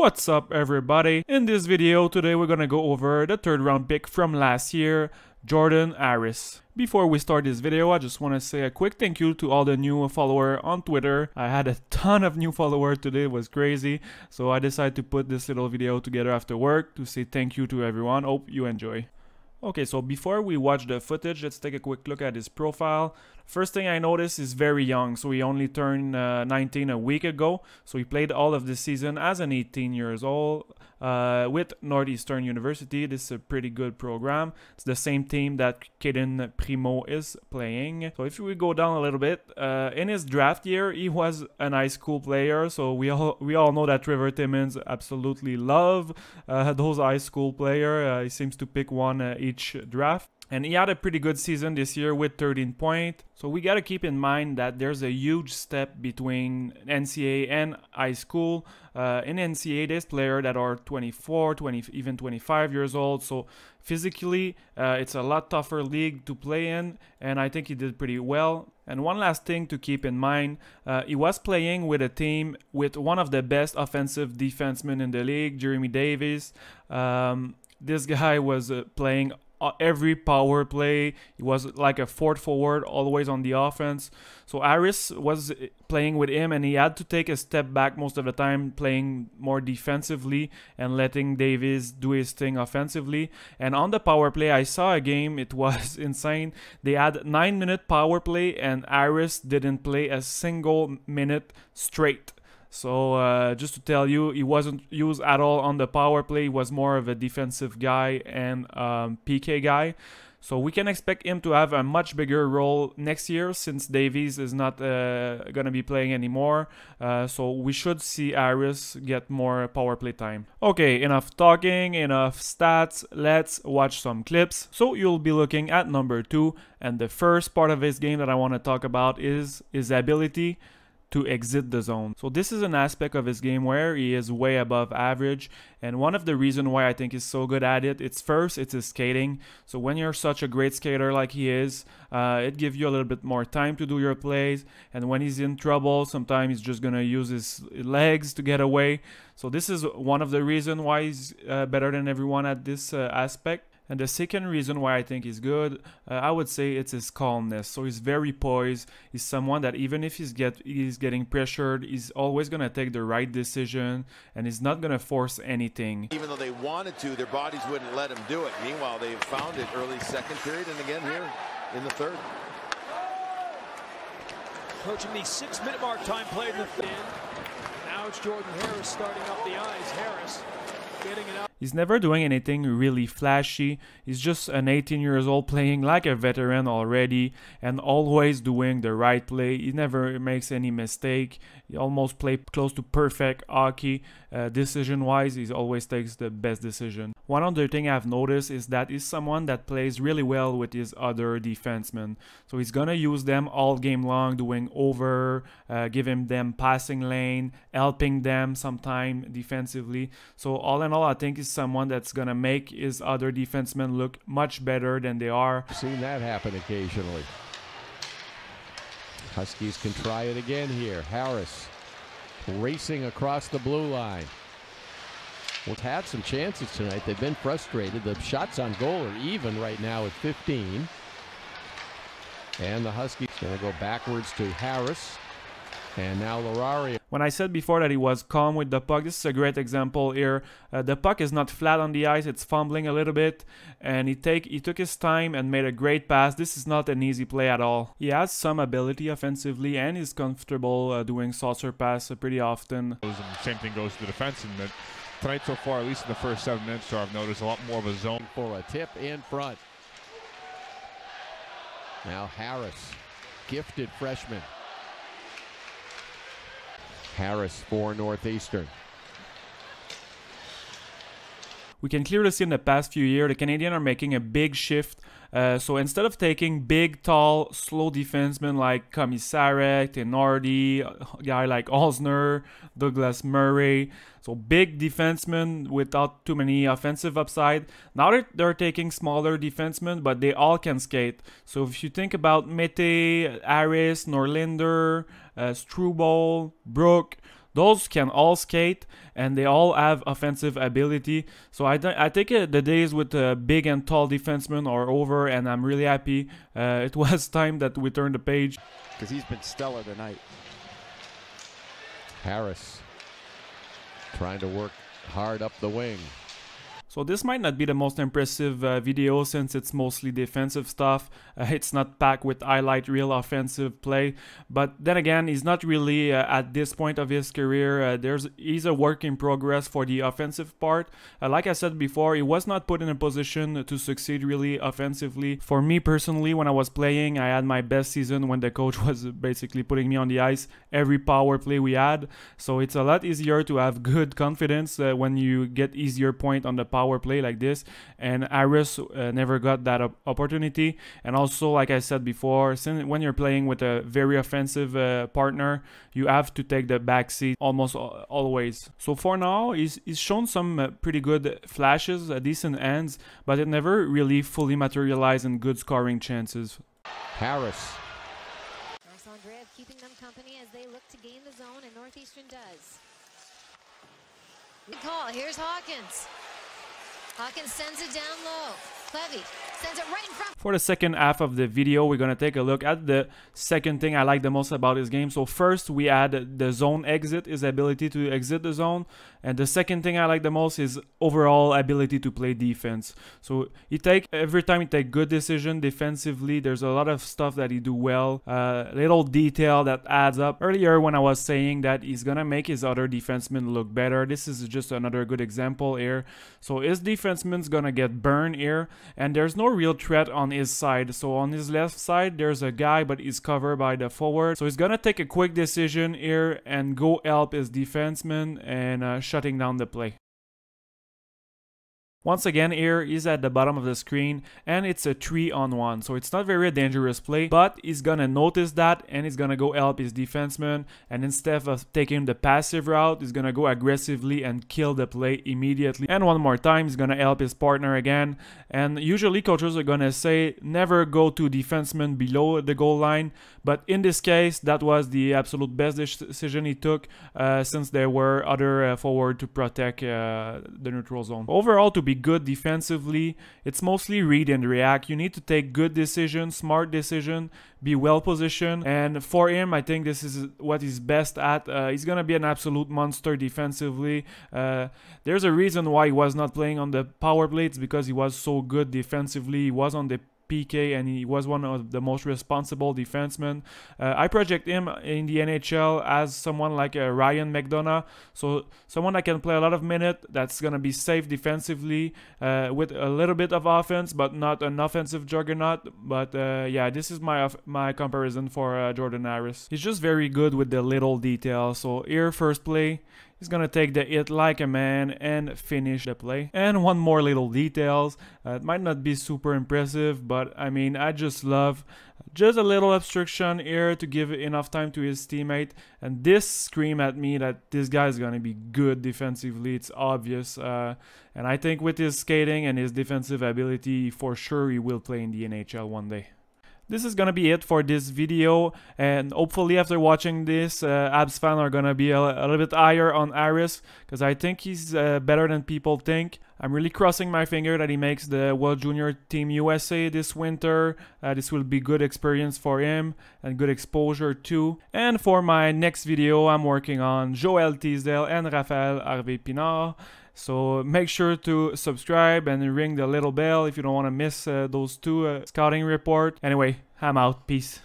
What's up everybody? In this video today we're gonna go over the third round pick from last year, Jordan Harris. Before we start this video, I just want to say a quick thank you to all the new followers on Twitter. I had a ton of new followers today, it was crazy. So I decided to put this little video together after work to say thank you to everyone. Hope you enjoy. Okay, so before we watch the footage, let's take a quick look at his profile. First thing I noticed is very young, so he only turned 19 a week ago. So he played all of this season as an 18 years old with Northeastern University. This is a pretty good program. It's the same team that Caden Primo is playing. So if we go down a little bit, in his draft year, he was an high school player. So we all know that Trevor Timmons absolutely love those high school players. He seems to pick one each draft. And he had a pretty good season this year with 13 points. So we got to keep in mind that there's a huge step between NCAA and high school. In NCAA, there's players that are 24, 20, even 25 years old. So physically, it's a lot tougher league to play in. And I think he did pretty well. And one last thing to keep in mind, he was playing with a team with one of the best offensive defensemen in the league, Jeremy Davis. This guy was playing every power play. He was like a fourth forward always on the offense. So Harris was playing with him and he had to take a step back most of the time, playing more defensively and letting Davis do his thing offensively. And on the power play, I saw a game, it was insane. They had 9-minute power play and Harris didn't play a single minute straight. So just to tell you, he wasn't used at all on the power play. He was more of a defensive guy and PK guy. So we can expect him to have a much bigger role next year since Davies is not going to be playing anymore. So we should see Harris get more power play time. Okay, enough talking, enough stats. Let's watch some clips. So you'll be looking at number 2. And the first part of his game that I want to talk about is his ability to exit the zone. So this is an aspect of his game where he is way above average, and one of the reasons why I think he's so good at it, it's his skating. So when you're such a great skater like he is, it gives you a little bit more time to do your plays, and when he's in trouble, sometimes he's just gonna use his legs to get away. So this is one of the reasons why he's better than everyone at this aspect. And the second reason why I think he's good, I would say it's his calmness. So he's very poised. He's someone that even if he's getting pressured, he's always going to take the right decision and he's not going to force anything. Even though they wanted to, their bodies wouldn't let him do it. Meanwhile, they found it early second period and again here in the third. Approaching the 6-minute mark, time played in the fifth. Now it's Jordan Harris starting up the ice. Harris getting it out. He's never doing anything really flashy. He's just an 18 years old playing like a veteran already and always doing the right play. He never makes any mistake. He almost plays close to perfect hockey. Decision-wise, he always takes the best decision. One other thing I've noticed is that he's someone that plays really well with his other defensemen. So he's gonna use them all game long, doing over, giving them passing lane, helping them sometime defensively. So all in all, I think he's someone that's gonna make his other defensemen look much better than they are. I've seen that happen occasionally. Huskies can try it again here. Harris racing across the blue line. We've had some chances tonight. They've been frustrated. The shots on goal are even right now at 15. And the Huskies going to go backwards to Harris. And now Lararia. When I said before that he was calm with the puck, this is a great example here. The puck is not flat on the ice, it's fumbling a little bit. And he took his time and made a great pass. This is not an easy play at all. He has some ability offensively and is comfortable doing saucer pass pretty often. And same thing goes to the defense. And tonight so far, at least in the first 7 minutes, so I've noticed a lot more of a zone. For a tip in front. Now Harris, gifted freshman. Harris for Northeastern. We can clearly see in the past few years the Canadians are making a big shift. So instead of taking big, tall, slow defensemen like Komisarek, Tenardi, a guy like Osner, Douglas Murray, so big defensemen without too many offensive upside. Now they're taking smaller defensemen, but they all can skate. So if you think about Mete, Harris, Norlinder, Struble, Brook, those can all skate and they all have offensive ability. So I think the days with big and tall defensemen are over, and I'm really happy. It was time that we turned the page. Because he's been stellar tonight. Harris trying to work hard up the wing. So this might not be the most impressive video since it's mostly defensive stuff. It's not packed with highlight real offensive play. But then again, he's not really at this point of his career. He's a work in progress for the offensive part. Like I said before, he was not put in a position to succeed really offensively. For me personally, when I was playing, I had my best season when the coach was basically putting me on the ice every power play we had. So it's a lot easier to have good confidence when you get easier point on the power play like this, and Harris never got that opportunity. And also, like I said before, since when you're playing with a very offensive partner, you have to take the back seat almost always. So for now, he's shown some pretty good flashes, decent ends, but it never really fully materialized in good scoring chances. Harris. Andreev keeping them company as they look to gain the zone, and Northeastern does. Good call. Here's Hawkins. Hawkins sends it down low. Clevy sends it right in front. For the second half of the video, we're going to take a look at the second thing I like the most about his game. So first, we had the zone exit, his ability to exit the zone. And the second thing I like the most is overall ability to play defense. So every time he take good decision defensively, there's a lot of stuff that he do well. Little detail that adds up. Earlier when I was saying that he's going to make his other defensemen look better, this is just another good example here. So his defenseman's going to get burned here, and there's no real threat on his side. So on his left side, there's a guy, but he's covered by the forward. So he's going to take a quick decision here and go help his defenseman and shutting down the play. Once again, here he's at the bottom of the screen, and it's a 3-on-1, so it's not very dangerous play, but he's gonna notice that and he's gonna go help his defenseman, and instead of taking the passive route, he's gonna go aggressively and kill the play immediately. And one more time, he's gonna help his partner again. And usually coaches are gonna say never go to defenseman below the goal line, but in this case, that was the absolute best decision he took, since there were other forward to protect the neutral zone. Overall, to be good defensively, it's mostly read and react. You need to take good decisions, smart decision, be well positioned, and for him, I think this is what he's best at. He's gonna be an absolute monster defensively. There's a reason why he was not playing on the power play. It's because he was so good defensively. He was on the PK, and he was one of the most responsible defensemen. I project him in the NHL as someone like Ryan McDonough, so someone that can play a lot of minutes, that's gonna be safe defensively, with a little bit of offense, but not an offensive juggernaut. But yeah, this is my comparison for Jordan Harris. He's just very good with the little details. So here, first play, he's gonna take the hit like a man and finish the play. And one more little details. It might not be super impressive, but I mean, I just love just a little obstruction here to give enough time to his teammate. And this scream at me that this guy's gonna be good defensively. It's obvious. And I think with his skating and his defensive ability, for sure he will play in the NHL one day. This is gonna be it for this video, and hopefully after watching this, Habs fans are gonna be a little bit higher on Harris, because I think he's better than people think. I'm really crossing my finger that he makes the World Junior Team USA this winter. This will be good experience for him and good exposure too. And for my next video, I'm working on Joel Teasdale and Raphaël Harvey-Pinard. So make sure to subscribe and ring the little bell if you don't want to miss those two scouting report. Anyway, I'm out. Peace.